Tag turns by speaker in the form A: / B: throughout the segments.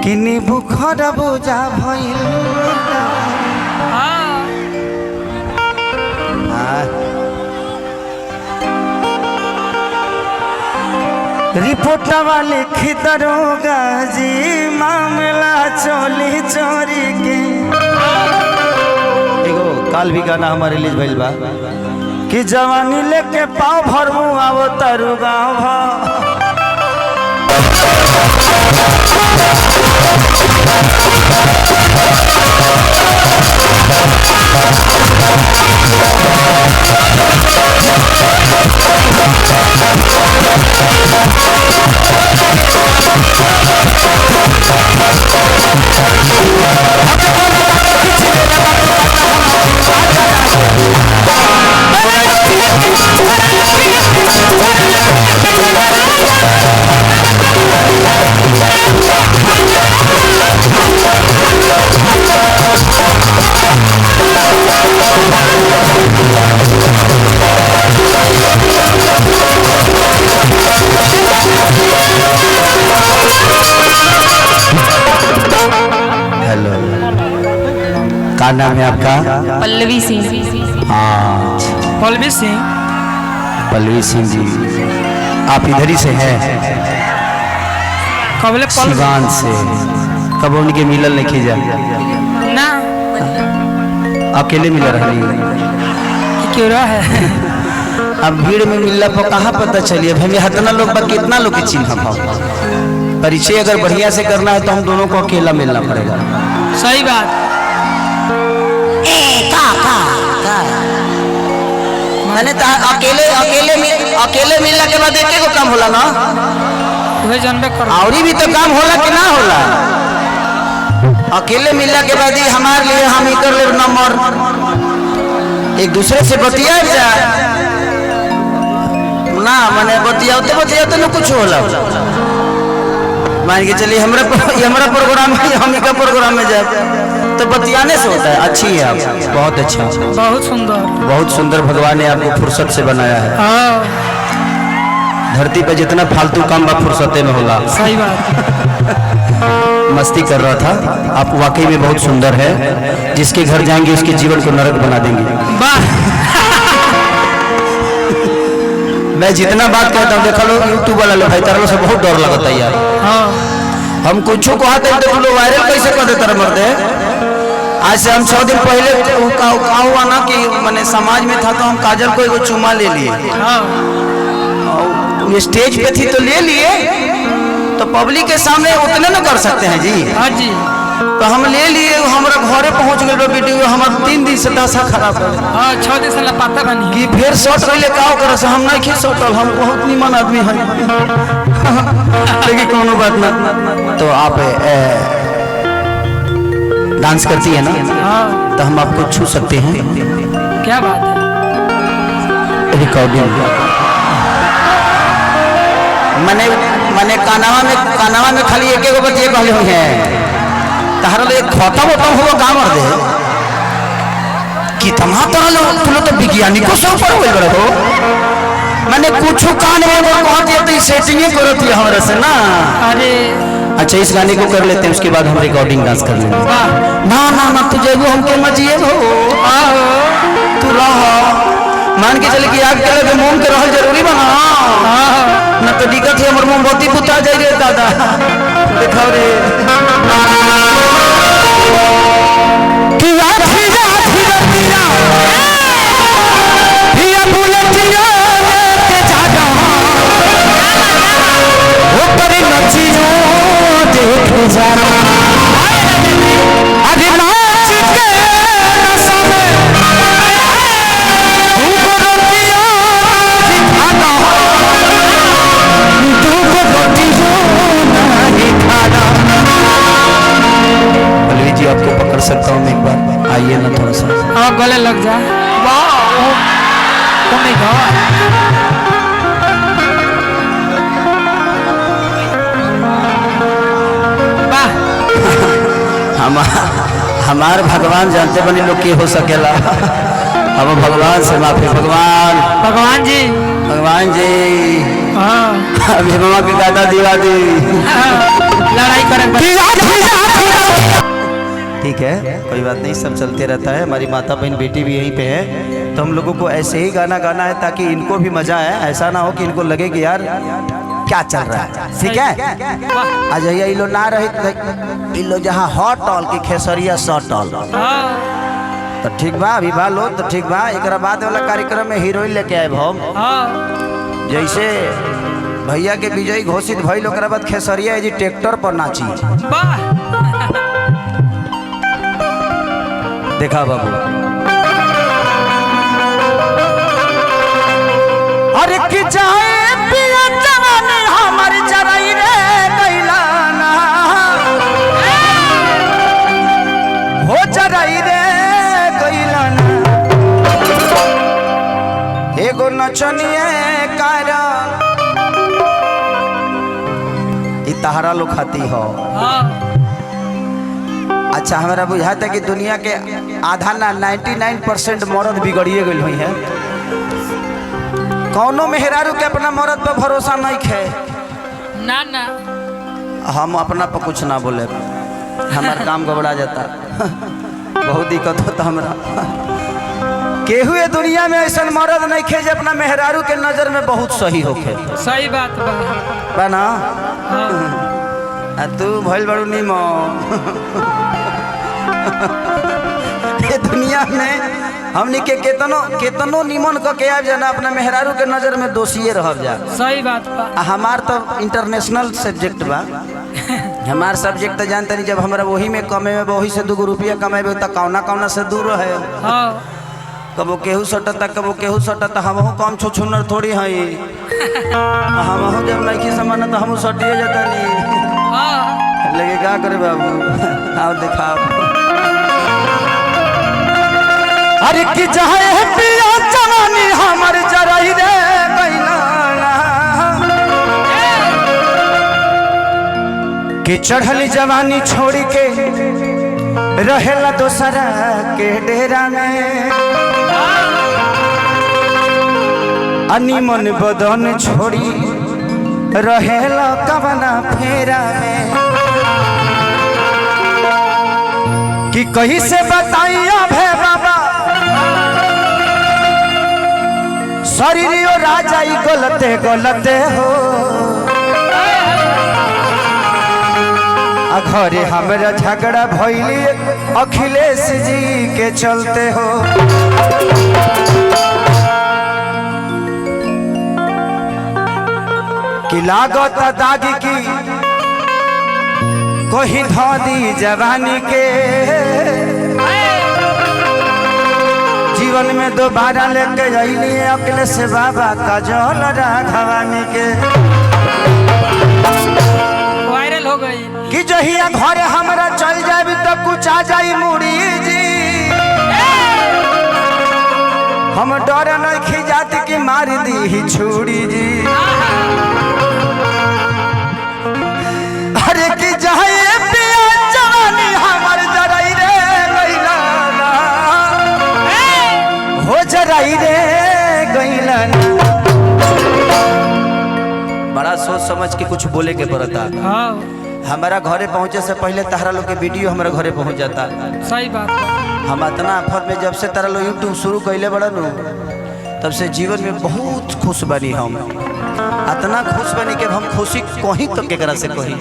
A: किनी बुखर बुझा भइल रिपोर्ट वाले खिदरोगा जी मामला चोली चोरी के एगो काल भी गाना हमारे रिलीज भइल बा कि जवानी लेके पाँव भरमू आवो तरु गाँव क्या नाम है आपका?
B: पल्लवी सिंह।
A: हाँ
B: पल्लवी सिंह।
A: पल्लवी सिंह जी आप इधर ही से हैं?
B: कबले
A: सिवान से। कब उनके मिलल नहीं खींचा
B: ना
A: अकेले मिल रही
B: क्यों रहा है?
A: अब भीड़ में मिलला पर कहाँ पता चलिए हमें हतना लोग पर कितना लोग के चिन्ह परिचय अगर बढ़िया से करना है तो हम दोनों को अकेला मिलना पड़ेगा।
B: सही बात।
A: मैंने अकेले मिलने के बाद एक को काम होला ना
B: वही जानबे कर
A: और भी तो काम होला कि ना होला। अकेले मिलने के बाद ही हमारे लिए हम ही कर ले नंबर एक दूसरे से बतिया जाए ना मैंने बतियाते ना कुछ होला। मान के चलिए हमारा प्रोग्राम है हम ही का प्रोग्राम में जाए तो बतियाने से होता है। अच्छी है आप बहुत अच्छा बहुत सुंदर भगवान ने आपको फुर्सत से बनाया है। धरती पे जितना फालतू काम बा फुर्सते में होला।
B: सही बात।
A: मस्ती कर रहा था। आप वाकई में बहुत सुंदर है। जिसके घर जाएंगे उसके जीवन को नरक बना देंगे। मैं जितना बात कहता हूँ देखा लो यूट्यूब वाला लोग भाई तारा से बहुत डर लगता है यार। हम कुछ को आते हैं तो वायरल कैसे कर देता मरते। आज से हम 6 दिन पहले हुआ ना कि मैंने समाज में था तो हम काजल को एक चुमा ले लिए। स्टेज पे थी तो ले लिए तो पब्लिक के सामने उतने ना कर सकते हैं जी।
B: हाँ जी।
A: तो हम ले लिए हमारा घरे पहुंच गए वीडियो हमारा 3 दिन से दशा खराब है।
B: 6 दिन से लापता बनी
A: कि फिर शॉट पहले का कर से हम नहीं खींच सटल हम बहुत निमन आदमी हैं। लेकिन कोनो बात ना। तो आप डांस करती है ना तो हम आपको छू सकते हैं।
B: क्या बात है?
A: रिकॉर्डिंग मैंने कानावा में खाली एक गो बतिए कहले हुए हैं तहरा ले खत्म हुआ काम कर दे कि तमा तरह लोग तुलो तो वैज्ञानिकों से ऊपर हो गए हो। मैंने कुछ कान में कहती है तो सेटिंग करती है हमारे से ना।
B: अरे
A: अच्छा इस गाने को कर लेते हैं उसके बाद हम रिकॉर्डिंग डांस कर लेंगे। ना ना ना तुझे वो हमके मजिए हो तू रह मान के चले कि आग के लगे मोम के रहल जरूरी बना ना तो दिक्कत है हमर मोमबत्ती बुता जाई रे दादा। देखो रे कि आधी राधी रतिया हिया बुलटिया के जागा ऊपर नचियो देख जरा अरे नाच के नशा में ऊपर रतिया दिखाना दूर रतिया नहीं खाना। पल्लवी जी आपको पकड़ सकता हूँ मैं एक बार आइए ना थोड़ा सा।
B: हाँ गले लग जा।
A: हमार भगवान जानते बनी लोग के हो सकेला। अब भगवान से माफी। भगवान जी
B: हाँ
A: अभी मामा के दादा दिवा दी
B: लड़ाई करे
A: ठीक है, कोई बात नहीं, सब चलते रहता है। हमारी माता बहन बेटी भी यहीं पे है, तो हम लोगों को ऐसे ही गाना गाना है ताकि इनको भी मजा आए। ऐसा ना हो कि इनको लगे कि यार क्या चल रहा है। ठीक है, आज ये लो ना रहे लो जहाँ हॉटल की खेसरिया सटल तो ठीक बा, अभी बा लो तो ठीक बा। एक बाद वाला कार्यक्रम में हीरोइन लेके आए हम, जैसे भैया के विजयी घोषित भइल ओकरा बाद खेसरिया जी ट्रैक्टर पर नाची। देखा बाबू, अरे कि जाए पिया जवानी हमर जराई रे कैलाना हो जराई रे कैलाना एगो नचनिए कारण तहरा लोग खाती हो। अच्छा, हमारा बुझाता कि दुनिया के आधा ना 99% मर्द बिगड़िए गई हुई है। कौनो मेहरारू के अपना मर्द पर भरोसा नहीं है
B: ना ना।
A: हम अपना पर कुछ ना बोले, हमारा काम गबड़ा जाता बहुत दिक्कत होता हमरा। केहू ये दुनिया में ऐसा मर्द नहीं खे जो अपना मेहरारू के नजर में बहुत सही होखे।
B: सही बात
A: बा ना। तू भइल बड़ू नीमो ये दुनिया में हमनी के केतनो निमन क के आब जाना अपना मेहरारू के नजर में दोषिए रह जा।
B: सही बात बा।
A: हमार तो इंटरनेशनल सब्जेक्ट बा। हमार सब्जेक्ट तो जानते नहीं, जब हमरा वही में कमेबे वही से 2 रुपया कमेबे तो कौना कौना से दूर रहे। कबो केहू सटता कबो केहू सटता, हमहू कम छुछुनर थोड़ी हई। हमहू जब नहीं समान तो हमहू सटिए जाता नहीं। लगे क्या करे बाबू, आओ दिखाओ। अरे कि चाहे पिया जवानी हमर जराई रे कैलाना कि चढ़ली जवानी छोड़ी के रहेला दोसरा के डेरा में अनिमन बदन छोड़ी रहेला कवना फेरा में कि कहीं से बताइया भे बाबा शरीरियो राजा ही गलते गलते हो। घरे हमरा झगड़ा भइली अखिलेश जी के चलते हो। कि लागत दागी की कोई धोदी जवानी के जीवन में दोबारा लेके अइली अखिलेश बाबा का जल राघवानी के।
B: वायरल हो गई
A: कि जहिया घरे हमरा चल जाबी तो कुछ आ जाई मुड़ी जी। हम डर नहीं खिजात कि मार दी ही छुड़ी जी। अरे कि जाए पिया जवानी हमर जराई रे कैलाना हो जराई रे कैलाना। बड़ा सोच समझ के कुछ बोले के पड़ता। हमारा घरे पहुँचे से पहले तारा लोग के वीडियो हमारे घरे पहुँच जाता।
B: सही बात।
A: हम इतना आफत में जब से तारा लोग यूट्यूब शुरू कैले बड़ा नु तब से जीवन में बहुत खुश बनी। हम इतना खुश बनी कि हम खुशी कहीं तो केकरा से कहीं।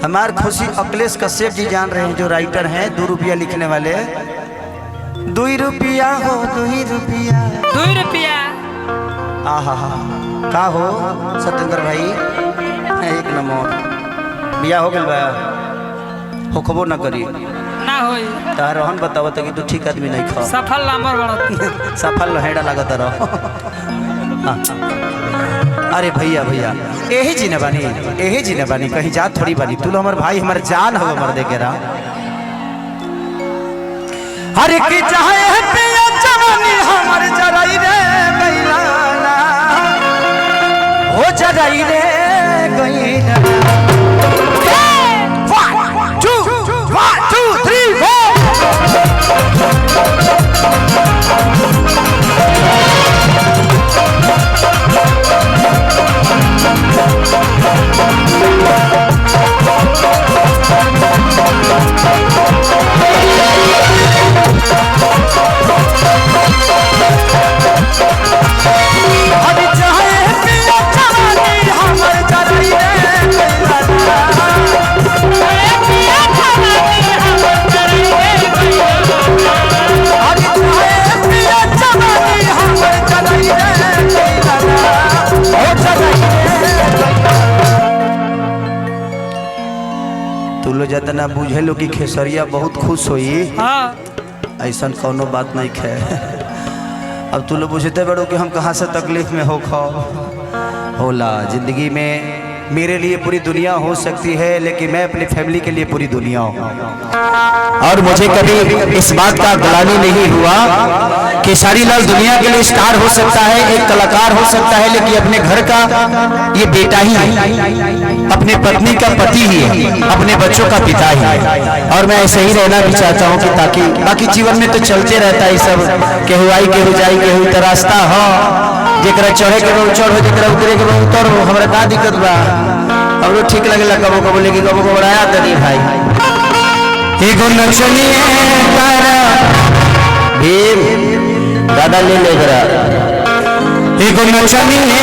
A: हमार खुशी अखिलेश कश्यप जी जान रहे हैं, जो राइटर हैं 2 रुपया लिखने वाले। 2 रुपया हो 2 रुपया
B: 2 रुपया।
A: आहा का हो सत्येंद्र भाई, एक नंबर बिया हो गल बा होखबो न करी
B: ना होई।
A: तार रोहन बताओ तो कि तू ठीक आदमी नहीं खा।
B: सफल नंबर बड़ा
A: सफल हेड़ा लागत रहो। अरे भैया यही जीने बानी कहीं जा थोड़ी बानी। तू हमार भाई हमार जान हो मर दे के रहा। अरे कि चाहे पिया जवानी हमर जराई रे कैलाना हो जराई रे कैलाना। 1 2 3 4 तू लो जितना बुझे लो कि खेसरिया बहुत खुश होई,
B: हाँ
A: ऐसा कोनो बात नहीं है। अब तू लोग पूछते बड़ो कि हम कहाँ से तकलीफ में हो खो होला। जिंदगी में मेरे लिए पूरी दुनिया हो सकती है, लेकिन मैं अपनी फैमिली के लिए पूरी दुनिया हूँ। और मुझे कभी इस बात का ग्लानि नहीं हुआ कि खेसारी लाल दुनिया के लिए स्टार हो सकता है, एक कलाकार हो सकता है, लेकिन अपने घर का ये बेटा ही है, अपने पत्नी का पति ही है, अपने बच्चों का पिता ही है। और मैं ऐसे ही रहना भी चाहता हूँ कि ताकि बाकी जीवन में तो चलते रहता है सब, केहू आई केहू जाई केहू तो रास्ता हो, जरा चढ़े के बहुत चढ़ो, जरा उतरे के बहुत उतर हो, हमारा का दिक्कत बा। अब लोग ठीक लगेला कबो कबो, लेकिन कबो कबो आया तनी भाई एगो नक्शनी भीम दादा ले ले जरा एगो नक्शनी है